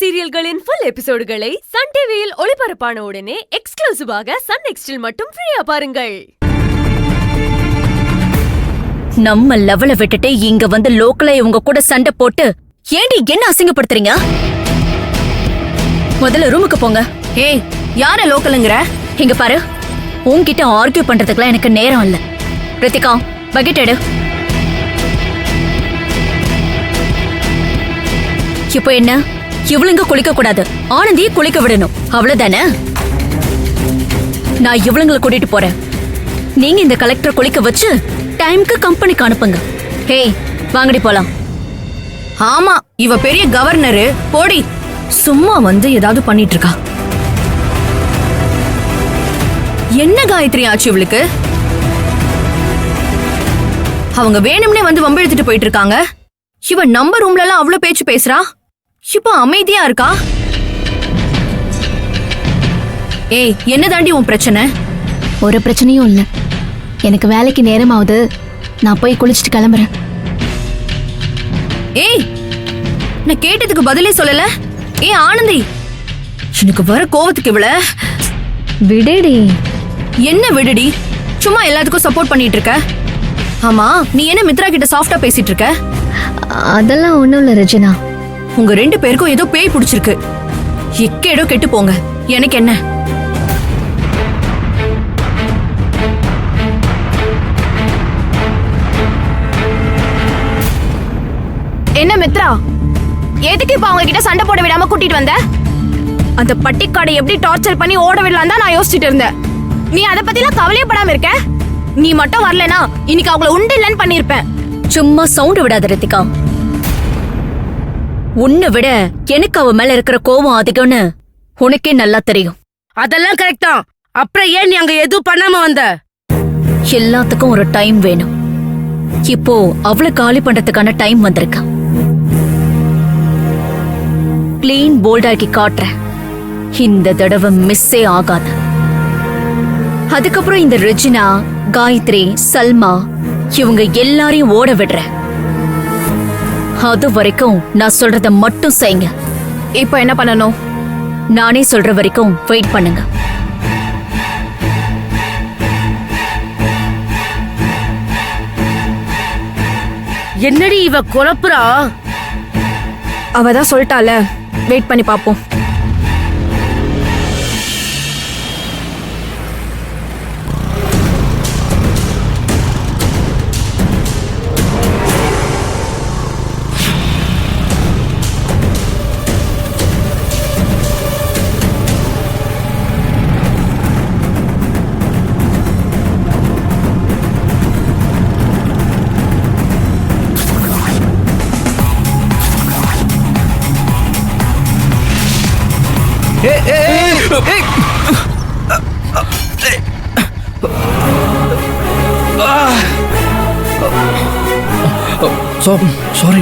சீரியல்களின் full எபிசோடுகளை Sun டிவியில் ஒளிபரப்பான உடனே எக்ஸ்க்ளூசிவாக சன் நெக்ஸ்டில் மட்டும் ஃப்ரீயா பாருங்கள். நம்ம லெவல விட்டுட்டு இங்க வந்து லோக்கலா இவங்க கூட சண்டை போட்டு ஏண்டி என்ன அசிங்கப்படுத்துறீங்க? முதல்ல ரூமுக்கு போங்க. ஏய், யார லோக்கலுங்கற? இங்க பாரு, உன்கிட்ட ஆர்கியூ பண்றதுக்குலாம் எனக்கு நேரம் இல்ல. ரித்திகா, பக்கெட் எடு. இப்போ என்ன, இவளுங்க குளிக்க கூடாது, ஆனந்தியை குளிக்க விடணும், அவ்வளவுதானே? நான் இவளுங்களை கூட்டிட்டு போறேன். நீங்க இந்த கலெக்டர் குளிக்க வச்சு டைம்க்கு கம்பெனிக்கு அனுப்புங்க. ஹே, வாங்கடி போலாம். ஆமா, இவ பெரிய கவர்னர். போடி. சும்மா வந்து ஏதாவது பண்ணிட்டு இருக்கா. என்ன காயத்ரி ஆச்சு இவளுக்கு? அவங்க வேணும்னே வந்து வம்பு எடுத்துட்டு போயிட்டு இருக்காங்க. இவ நம்ம ரூம்ல எல்லாம் அவ்வளவு பேச்சு பேசுறா, இப்ப அமைதியா இருக்கா. ஏய், என்ன தாண்டி உன் பிரச்சனை? ஒரு பிரச்சனையும் இல்ல. எனக்கு வேலைக்கு நேரம் ஆகுது, நான் போய் குளிச்சுட்டு கிளம்புறேன். ஏய், நான் கேட்டதுக்கு பதிலே சொல்லல. ஏய் ஆனந்தி, எனக்கு வர கோவத்துக்கு இவள விடுடி. என்ன விடுடி? சும்மா எல்லாத்துக்கும் சப்போர்ட் பண்ணிட்டு இருக்க. ஆமா, நீ என்ன மித்ரா கிட்ட சாஃப்டா பேசிட்டு இருக்க? அதெல்லாம் ஒண்ணும் இல்ல ரஜினா. உங்க ரெண்டு பேருக்கும் ஏதோ பேய் பிடிச்சிருக்கு. எக்கேடோ கெட்டு போங்க, எனக்கு என்ன? என்ன மித்ரா, எதுக்கு இப்ப அவங்க கிட்ட சண்டை போட விடாம கூட்டிட்டு வந்த? அந்த பட்டிக்காடை எப்படி டார்ச்சர் பண்ணி ஓட விடலாம் தான் நான் யோசிச்சுட்டு இருந்தேன். நீ அத பத்திலாம் கவலையப்படாம இருக்க. நீ மட்டும் வரலனா இன்னைக்கு அவங்கள உண்டு இல்லன்னு பண்ணிருப்பேன். சும்மா சவுண்ட் விடாத ரித்திகா. உன்னை விட எனக்கு அவ மேல இருக்கிற கோவம் அதிகம்னு உனக்கே நல்லா தெரியும். அதெல்லாம் கரெக்ட் தான். அப்புறம் ஏன் நீ அங்க எதுவும் பண்ணாம வந்த? எல்லாத்துக்கும் ஒரு டைம் வேணும். இப்போ அவளை காலி பண்றதுக்கான டைம் வந்திருக்கு. கிளீன் போல்டாக்கி காட்டுறேன். இந்த தடவை மிஸ்ஸே ஆகாது. அதுக்கப்புறம் இந்த ரெஜினா, காயத்ரி, சல்மா இவங்க எல்லாரையும் ஓட விடுறேன். அது வரைக்கும் நான் சொல்றத மட்டும் செய்யுங்க. இப்போ என்ன பண்ணணும்? நானே சொல்ற வரைக்கும் வெயிட் பண்ணுங்க. என்னடி இவ குழப்புறா? அவதான் சொல்லிட்டால, வெயிட் பண்ணி பாப்போம். சாரி.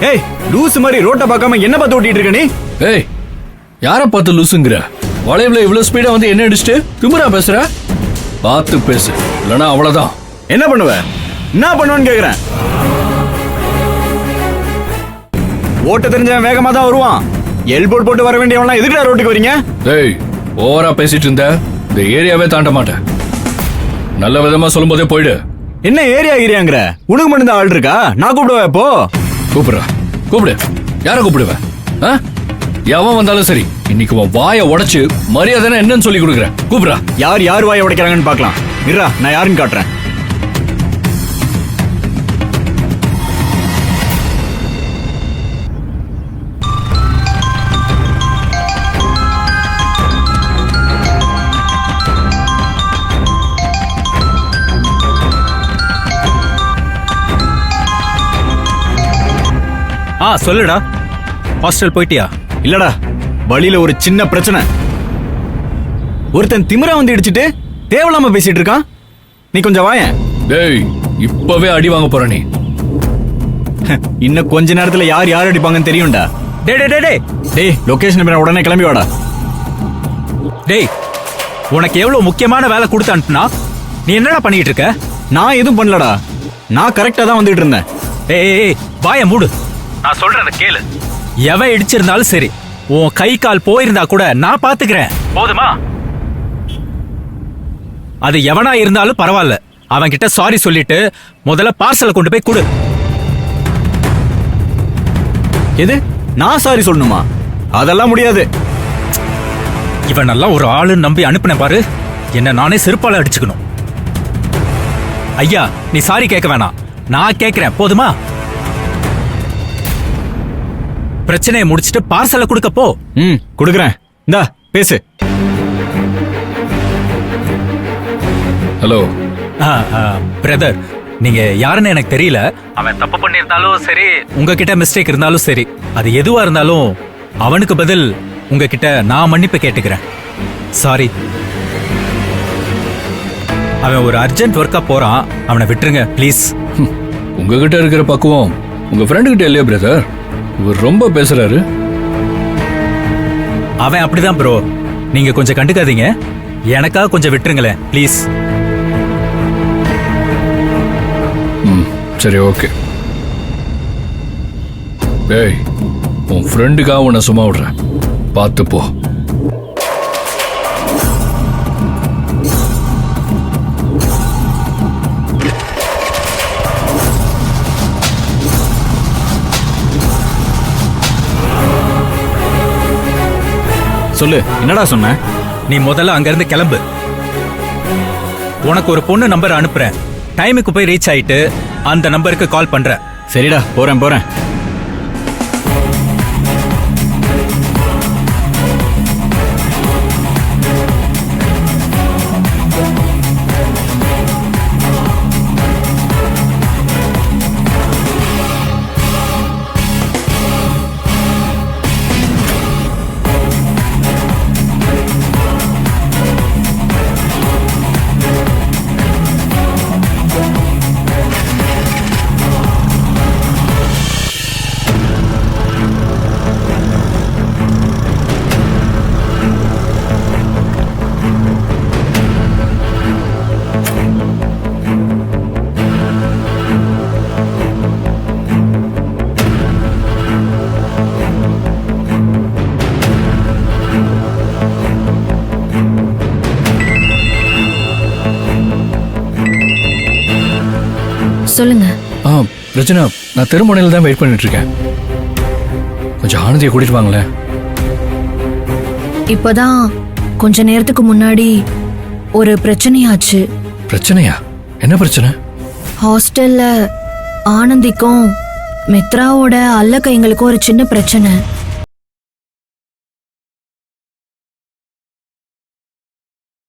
ஏய், லூசு மாதிரி ரோட்ட பார்க்காம என்ன பார்த்து ஓட்டிட்டு இருக்க நீ? ஏய், யார பார்த்து லூசுங்கற? வளைவுல இவ்வளவு ஸ்பீடா வந்து என்ன அடிச்சிட்டு திமிரா பேசுற? பார்த்து பேசு, இல்லனா அவ்வளவுதான். என்ன பண்ணுவ? என்ன பண்ணுவேன்னு கேக்குறேன். ஓட்ட தெரிஞ்சவன் வேகமா தான் வருவான். எல்போர்ட் போட்டு வர வேண்டியவன்லாம் எதுக்குடா ரோட்டுக்கு வரீங்க? ஏய், ஓவரா பேசிட்டு இருந்த இந்த ஏரியாவே தாண்ட மாட்டேன். நல்ல விதமா சொல்லும்போதே போயிடு. என்ன ஏரியா ஏரியாங்கற? உனக்கு மட்டும் தான் ஆள் இருக்கா? நான் கூப்பிடுவேன். இப்போ கூப்பிடுறா, கூப்பிடு. யார கூப்பிடுவேன்? எவன் வந்தாலும் சரி, இன்னைக்கு உன் வாயை உடைச்சு மரியாதை என்னன்னு சொல்லி கொடுக்குறேன். கூப்பிடுறா. யார் யார் வாயை உடைக்கிறாங்கன்னு பார்க்கலாம். இருடா, நான் யாருன்னு காட்டுறேன். சொல்லுடா. ஹாஸ்டல் போயிட்டியா? இல்லடா, வழியில ஒரு சின்ன பிரச்சனை. ஒருத்தன் திமிரா வந்து இடிச்சிட்டு தேவையில்லாம பேசிட்டு இருக்கான். நீ கொஞ்சம் வாயேன். டேய், இப்பவே அடி வாங்க போற நீ. இன்னும் கொஞ்ச நேரத்துல யார் யார் அடிப்பாங்கன்னு தெரியும்டா. டேய், லொகேஷன் உடனே கிளம்பி வாடா. டேய், உனக்கு எவ்வளவு முக்கியமான வேலை கொடுத்து அனுப்புனா நீ என்னடா பண்ணிட்டு இருக்க? நான் எதுவும் பண்ணலடா, நான் கரெக்டா தான் வந்துட்டு இருந்தேன். ஏய், வாய மூடு. நான் சொல்றத கேளு. எவன் இடிச்சிருந்தாலும் சரி, உன் கை கால் போயிருந்தா கூட நான் பாத்துக்கிறேன். போதுமா? அது எவனா இருந்தாலும் பரவாயில்ல. அவன் கிட்ட சாரி சொல்லிட்டு முதல்ல பார்சலை கொண்டு போய் கொடு. எது? நான் சாரி சொல்லணுமா? அதெல்லாம் முடியாது. இவன் நல்லா ஒரு ஆளுன்னு நம்பி அனுப்பின பாரு, என்ன நானே செருப்பால அடிச்சுக்கணும். ஐயா, நீ சாரி கேட்க வேணாம், நான் கேட்கிறேன். போதுமா? பிரச்சனையை முடிச்சிட்டு பார்சலை கொடுக்க போ. கொடுக்குறேன். இந்தா பேசு. ஹலோ பிரதர், நீங்க யாருன்னு எனக்கு தெரியல. அவன் தப்பு பண்ணியிருந்தாலும் சரி, உங்ககிட்ட மிஸ்டேக் இருந்தாலும் சரி, அது எதுவா இருந்தாலும் அவனுக்கு பதில் உங்ககிட்ட நான் மன்னிப்பு கேட்டுக்கிறேன். சாரி. அவன் ஒரு அர்ஜென்ட் ஒர்க்கா போறான், அவனை விட்டுருங்க ப்ளீஸ். உங்ககிட்ட இருக்கிற பக்குவம் உங்க ஃப்ரெண்டு கிட்ட இல்லையா பிரதர்? இவர் ரொம்ப பேசுறாரு. அவன் அப்படிதான் ப்ரோ, நீங்க கொஞ்சம் கண்டுக்காதீங்க. எனக்காக கொஞ்சம் விட்டுருங்களேன் ப்ளீஸ். சரி, ஓகே. டேய், உன் ஃப்ரெண்டுக்காக உன்னை சும்மா விடுறேன், பார்த்து போ. சொல்லு, என்னடா சொன்ன? நீ முதல்ல அங்க இருந்து கிளம்பு. உனக்கு ஒரு பொண்ணு நம்பர் அனுப்புறேன். டைமுக்கு போய் ரீச் ஆயிட்டு அந்த நம்பருக்கு கால் பண்றேன். சரிடா, போறேன் போறேன். சொல்லுங்க. ரச்சனா, நான் தெருமுனையில தான் வெயிட் பண்ணிட்டு இருக்கேன். கொஞ்சம் ஆனந்தியை கூட்டிட்டு வாங்களேன். இப்பதான் கொஞ்ச நேரத்துக்கு முன்னாடி ஒரு பிரச்சனையாச்சு. பிரச்சனையா? என்ன பிரச்சனை? ஹாஸ்டல்ல ஆனந்திக்கும் மித்ராவோட அல்ல கைங்களுக்கும் ஒரு சின்ன பிரச்சனை.